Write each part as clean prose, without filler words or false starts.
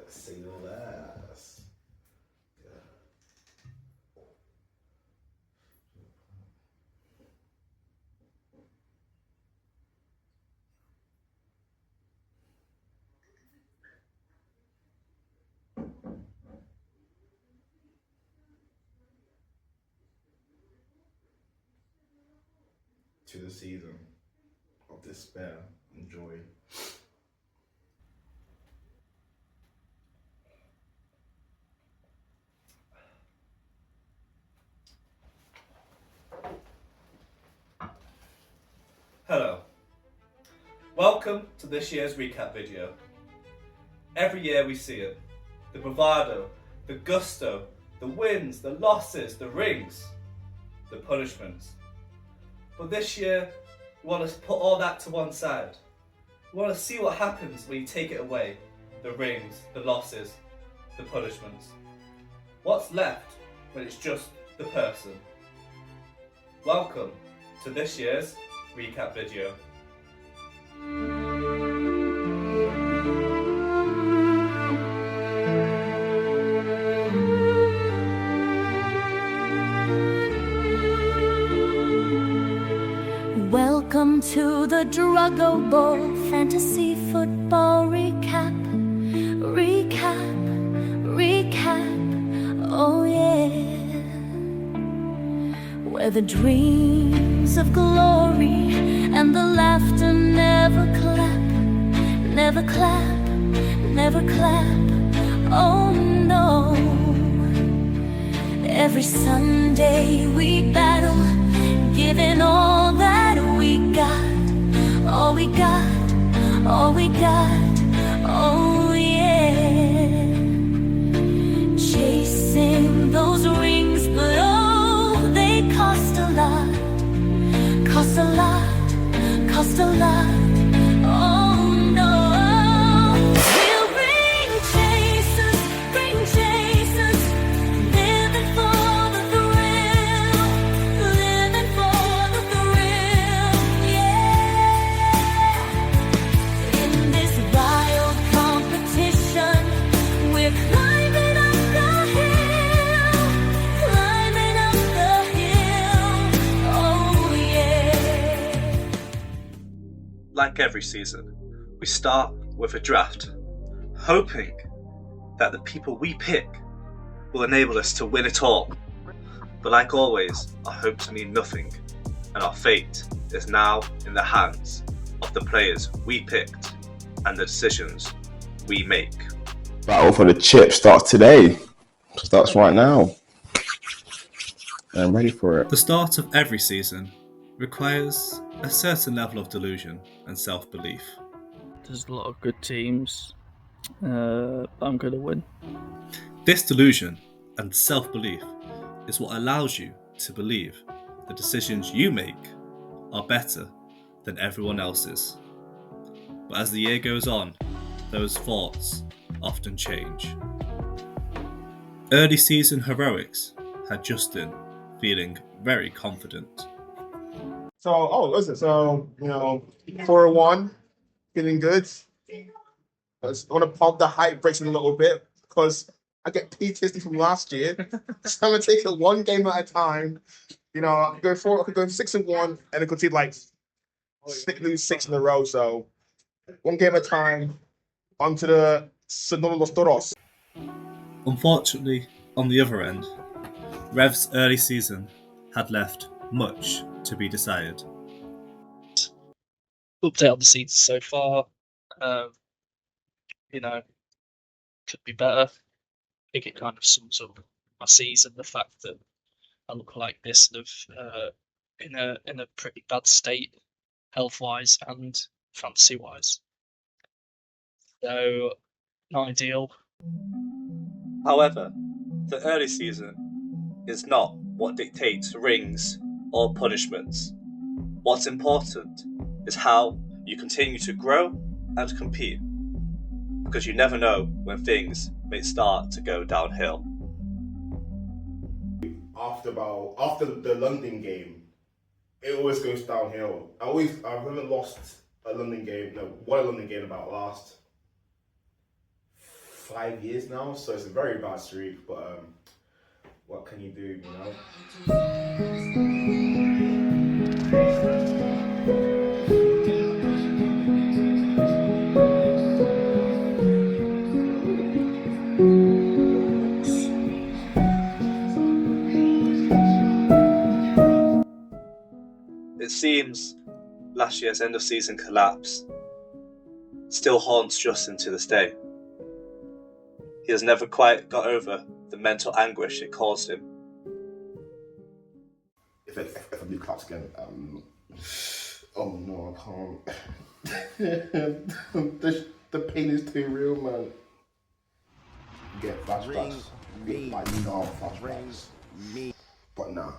Say no less. Yeah. To the season of despair and joy. Hello. Welcome to this year's recap video. Every year we see it. The bravado, the gusto, the wins, the losses, the rings, the punishments. But this year, we want to put all that to one side. We want to see what happens when you take it away. The rings, the losses, the punishments. What's left when it's just the person? Welcome to this year's recap video. Welcome to the Druggo Bowl Fantasy Football Recap. Recap, recap, oh yeah. Where the dreams of glory and the laughter never clap, never clap, never clap, oh no. Every Sunday we battle, giving all that we got, all we got, all we got, oh yeah. Chasing those rings, but oh, they cost a lot, cost a lot, cost a lot, oh no. We'll bring chasers, living for the thrill, living for the thrill, yeah. In this wild competition, we're climbing up the hill, climbing up the hill, oh yeah. Like every season, we start with a draft, hoping that the people we pick will enable us to win it all. But like always, our hopes mean nothing, and our fate is now in the hands of the players we picked and the decisions we make. Battle for the chip starts today. Starts right now. I'm ready for it. The start of every season requires a certain level of delusion and self-belief. There's a lot of good teams. I'm going to win. This delusion and self-belief is what allows you to believe the decisions you make are better than everyone else's. But as the year goes on, those thoughts often change. Early season heroics had Justin feeling very confident. So, listen, 4-1, feeling good. I just want to pump the hype brakes in a little bit because I get PTSD from last year. So I'm going to take it one game at a time. I could go 6-1 and it could see lose 6 in a row. So, one game at a time, onto the Sonoro Los Toros. Unfortunately, on the other end, Rev's early season had left much to be desired. Update on the season so far. Could be better. I think it kind of sums up my season. The fact that I look like this and in a pretty bad state, health wise and fantasy wise. So not ideal. However, the early season is not what dictates rings or punishments. What's important is how you continue to grow and compete, because you never know when things may start to go downhill. After the London game, it always goes downhill. I've never lost a London game. No, won a London game about last 5 years now, so it's a very bad streak. But what can you do? You know. It seems last year's end of season collapse still haunts Justin to this day. He has never quite got over the mental anguish it caused him. If I do claps again, oh no, I can't. the pain is too real, man. Get flashbacks. Flashbacks. But nah,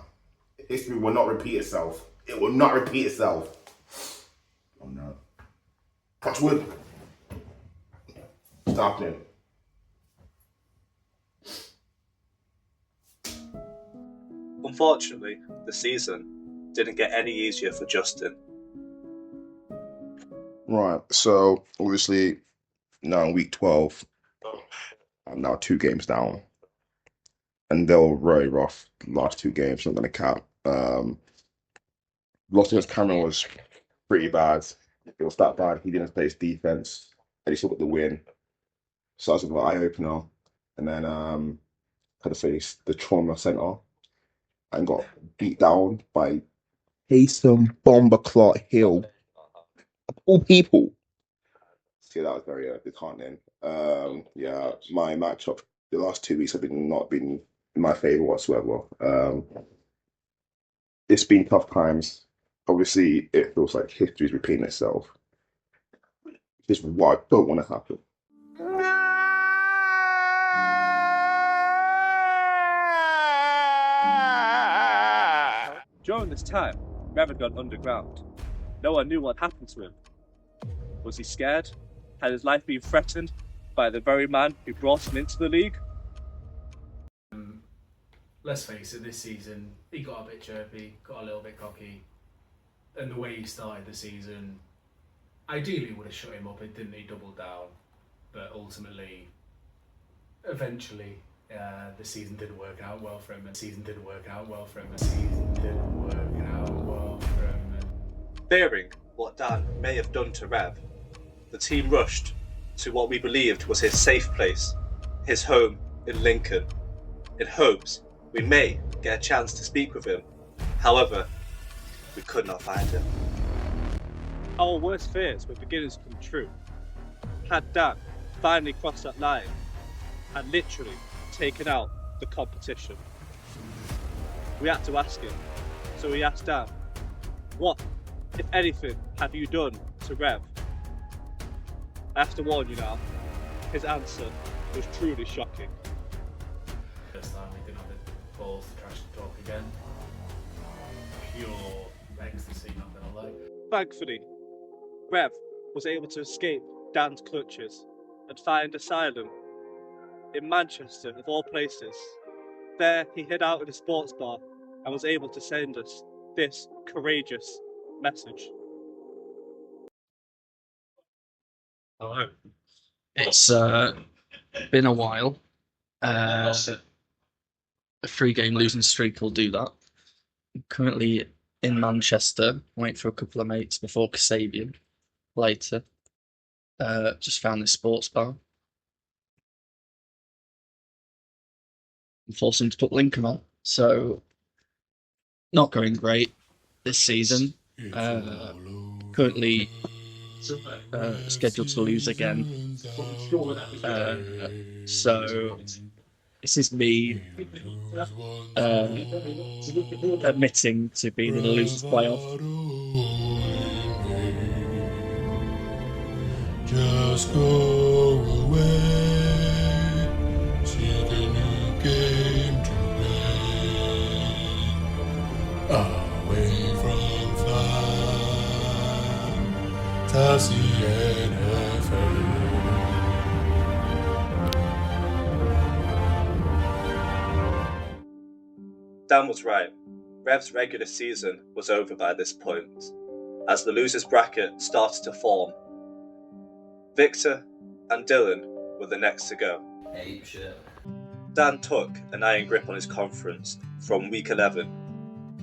history will not repeat itself. It will not repeat itself. Oh no. Touch wood. It's happening. Unfortunately, the season didn't get any easier for Justin. Right, so obviously now in week 12, I'm now 2 games down. And they were very rough. The last 2 games, not gonna cap. Lost against Cameron was pretty bad. It was that bad. He didn't play his defense, and he still got the win. So that was an eye opener. And then had to face the Trauma Center and got beat down by Haysom Bomber Clark Hill. Of all people. So that was very disheartening. Yeah, my matchup the last 2 weeks have not been in my favour whatsoever. It's been tough times. Obviously, it feels like history is repeating itself. This is what I don't want to happen. During this time, Rev had gone underground. No one knew what happened to him. Was he scared? Had his life been threatened by the very man who brought him into the league? Let's face it, this season he got a bit chirpy, got a little bit cocky, and the way he started the season, ideally would have shut him up. It didn't. He doubled down, but ultimately, eventually, the season didn't work out well for him. Fearing what Dan may have done to Rev, the team rushed to what we believed was his safe place, his home in Lincoln, in hopes we may get a chance to speak with him. However, we could not find him. Our worst fears were beginning to come true. Had Dan finally crossed that line and literally taken out the competition? We had to ask him, so we asked Dan, what, if anything, have you done to Rev? I have to warn you now, his answer was truly shocking. First time we didn't have the balls to trash the talk again. Pure ecstasy, not gonna lie. Thankfully, Rev was able to escape Dan's clutches and find asylum in Manchester, of all places. There, he hid out in a sports bar and was able to send us this courageous message. Hello. It's been a while. A 3-game losing streak will do that. I'm currently in Manchester, waiting for a couple of mates before Kasabian later. Just found this sports bar. I'm forcing to put Lincoln on, so not going great this season. Currently scheduled to lose again. So this is me admitting to being in a loser's playoff. Just go away, seek a new game to play, away from fantasy NFL. Dan was right. Rev's regular season was over by this point, as the losers bracket started to form. Victor and Dylan were the next to go. Ape shit. Dan took an iron grip on his conference from week 11,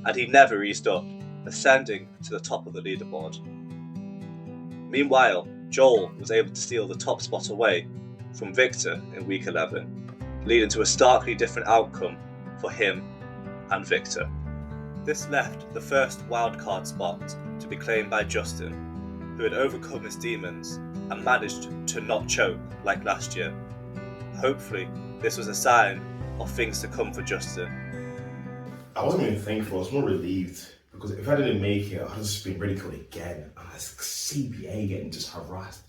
and he never eased up, ascending to the top of the leaderboard. Meanwhile, Joel was able to steal the top spot away from Victor in week 11, leading to a starkly different outcome for him and Victor. This left the first wildcard spot to be claimed by Justin, who had overcome his demons and managed to not choke like last year. Hopefully, this was a sign of things to come for Justin. I wasn't even thankful, I was more relieved because if I didn't make it, I'd just been ridiculed again. I was CBA getting just harassed.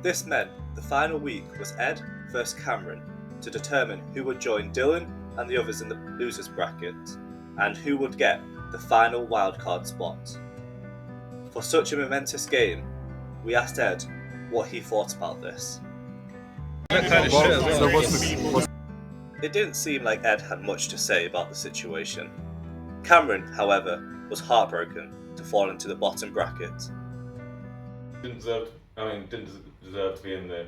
This meant the final week was Ed versus Cameron to determine who would join Dylan and the others in the losers bracket and who would get the final wildcard spot. For such a momentous game, we asked Ed what he thought about this. It didn't seem like Ed had much to say about the situation. Cameron, however, was heartbroken to fall into the bottom bracket. Didn't deserve to be in the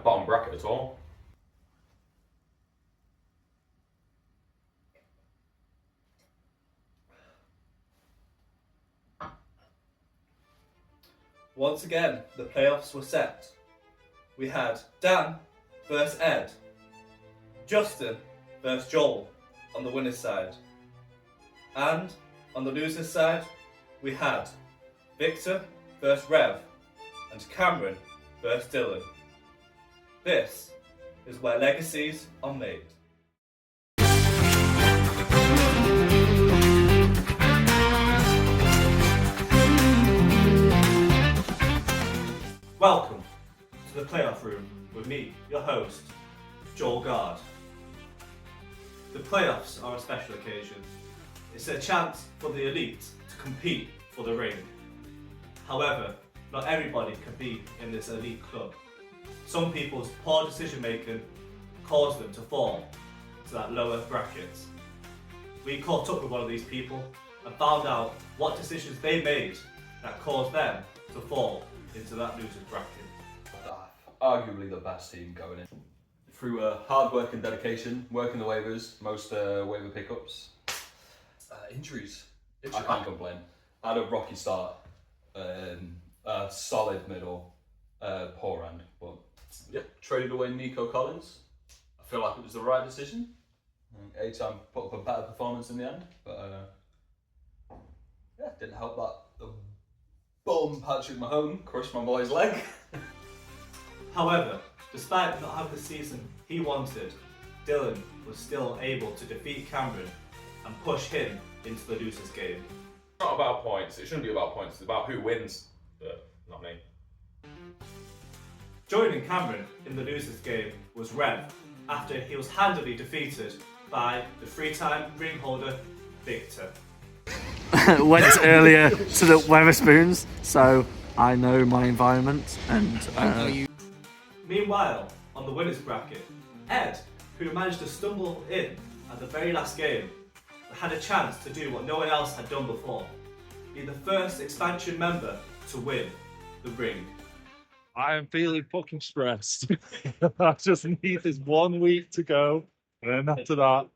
bottom bracket at all. Once again, the playoffs were set. We had Dan versus Ed, Justin versus Joel on the winner's side, and on the loser's side, we had Victor versus Rev and Cameron versus Dylan. This is where legacies are made. Welcome to the playoff room with me, your host, Joel Gard. The playoffs are a special occasion. It's a chance for the elite to compete for the ring. However, not everybody can be in this elite club. Some people's poor decision making caused them to fall to that lower bracket. We caught up with one of these people and found out what decisions they made that caused them to fall into that loser's bracket. Arguably the best team going in. Through hard work and dedication, working the waivers, most waiver pickups. Injuries. I can't complain. I had a rocky start, a solid middle, poor end, but yeah, traded away Nico Collins. I feel like it was the right decision. A-Time put up a better performance in the end, but yeah, didn't help that the bum Patrick Mahomes crushed my boy's leg. However, despite not having the season he wanted, Dylan was still able to defeat Cameron and push him into the losers game. It's not about points, it shouldn't be about points, it's about who wins, but not me. Joining Cameron in the losers game was Rev, after he was handily defeated by the three-time ring holder, Victor. Went earlier to the Wetherspoons, so I know my environment and Meanwhile, on the winners bracket, Ed, who managed to stumble in at the very last game, had a chance to do what no one else had done before, be the first expansion member to win the ring. I am feeling fucking stressed. I just need this 1 week to go, and then after that,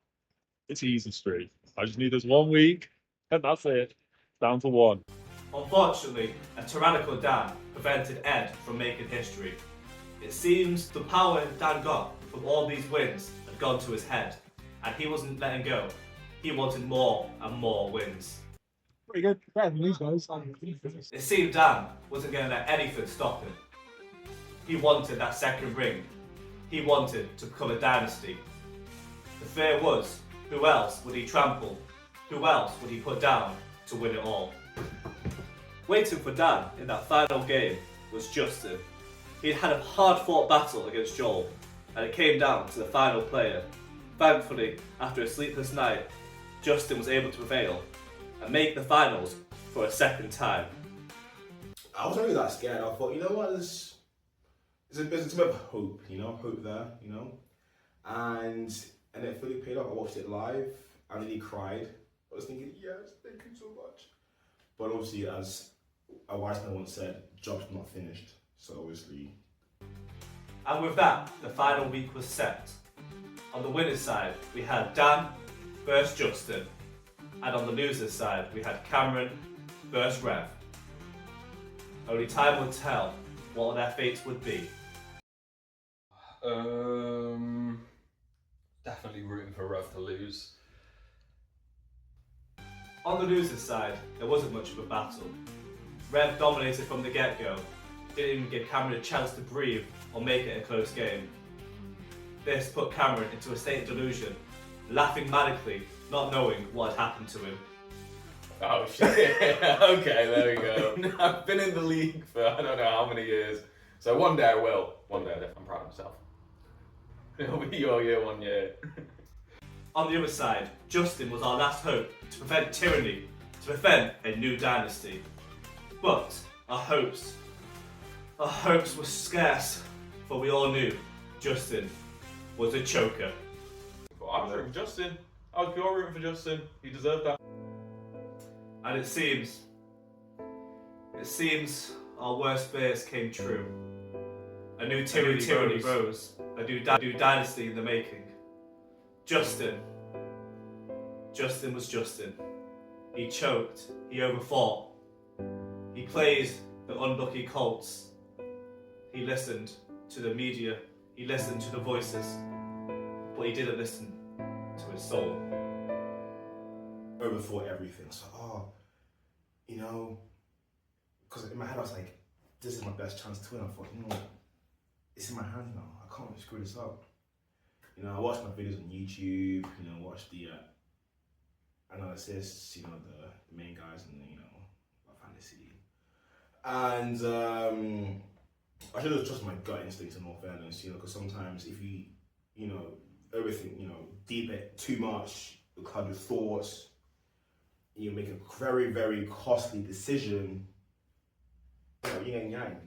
it's easy street. I just need this 1 week, and that's it. Down to one. Unfortunately, a tyrannical Dan prevented Ed from making history. It seems the power Dan got from all these wins had gone to his head, and he wasn't letting go. He wanted more and more wins. Pretty good. Better than these guys. It seemed Dan wasn't going to let anything stop him. He wanted that second ring. He wanted to become a dynasty. The fear was, who else would he trample? Who else would he put down to win it all? Waiting for Dan in that final game was Justin. He'd had a hard-fought battle against Joel, and it came down to the final player. Thankfully, after a sleepless night, Justin was able to prevail and make the finals for a second time. I wasn't really that scared. I thought, you know what, there's a bit of hope, hope there, and it fully paid off. I watched it live, I really cried. I was thinking, yes, thank you so much. But obviously, as a wise man once said, job's not finished. So obviously, And with that, the final week was set. On the winner's side, we had Dan versus Justin. And on the loser's side, we had Cameron versus Rev. Only time would tell what their fates would be. Definitely rooting for Rev to lose. On the loser's side, there wasn't much of a battle. Rev dominated from the get-go, didn't even give Cameron a chance to breathe or make it a close game. This put Cameron into a state of delusion, laughing manically, not knowing what had happened to him. Oh shit. Okay, there we go. I've been in the league for I don't know how many years. So one day I will. One day I'm proud of myself. It'll be your year, 1 year. On the other side, Justin was our last hope to prevent tyranny, to prevent a new dynasty. But our hopes were scarce, for we all knew Justin was a choker. I was rooting for Justin. I was pure rooting for Justin. He deserved that. And it seems our worst fears came true. A new tyranny rose, a new dynasty in the making. Justin was Justin. He choked, he overfought. He played the unlucky Colts. He listened to the media, he listened to the voices, but he didn't listen to his soul. overthought everything. So, because in my head I was like, this is my best chance to win. I thought, it's in my hands now. I can't screw this up. I watched my videos on YouTube, watched the analysis, the main guys and about fantasy. And I should have trusted my gut instincts in all fairness, because sometimes if you, overthink, deep it too much, you cloud your thoughts, you make a very, very costly decision, yin and yang,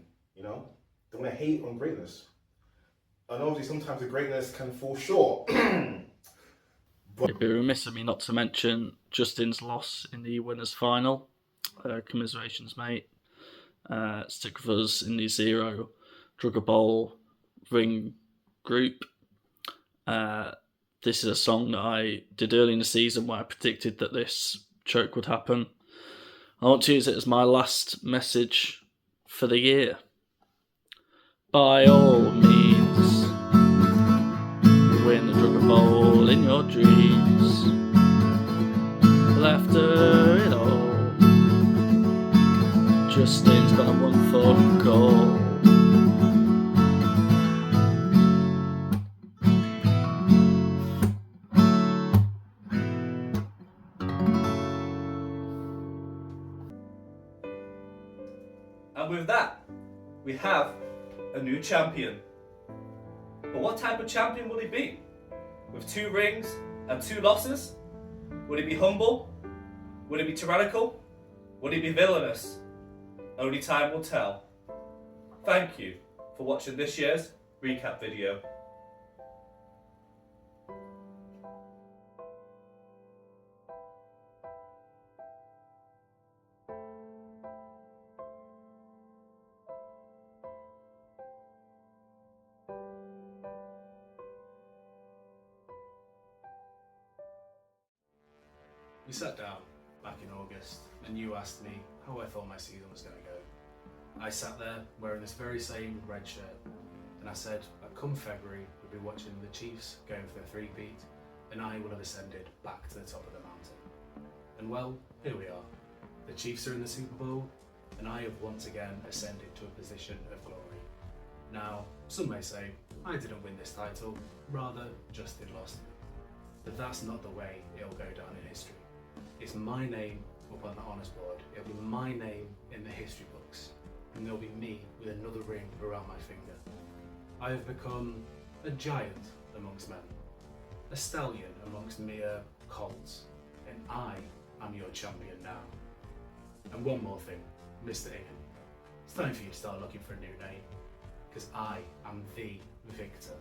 don't want to hate on greatness. And obviously sometimes the greatness can fall short. It'd be remiss of me not to mention Justin's loss in the winners' final. Commiserations, mate. Stick with us in the Zero Drugger Bowl ring group. This is a song that I did early in the season where I predicted that this choke would happen. I want to use it as my last message for the year. By all means, win the Drugger Bowl in your dreams. But after it all, Justin's gonna run for goal. And with that, we have a new champion. But what type of champion will he be? With 2 rings and 2 losses? Would he be humble? Would he be tyrannical? Would he be villainous? Only time will tell. Thank you for watching this year's recap video. We sat down back in August and you asked me how I thought my season was going to go. I sat there wearing this very same red shirt and I said that come February we'll be watching the Chiefs going for the 3-peat and I will have ascended back to the top of the mountain. And well, here we are. The Chiefs are in the Super Bowl and I have once again ascended to a position of glory. Now, some may say I didn't win this title, rather Justin lost it. But that's not the way it'll go down in history. It's my name up on the honours board, it'll be my name in the history books, and there'll be me with another ring around my finger. I have become a giant amongst men, a stallion amongst mere colts, and I am your champion now. And one more thing, Mr. Ingham, it's time for you to start looking for a new name, because I am the victor.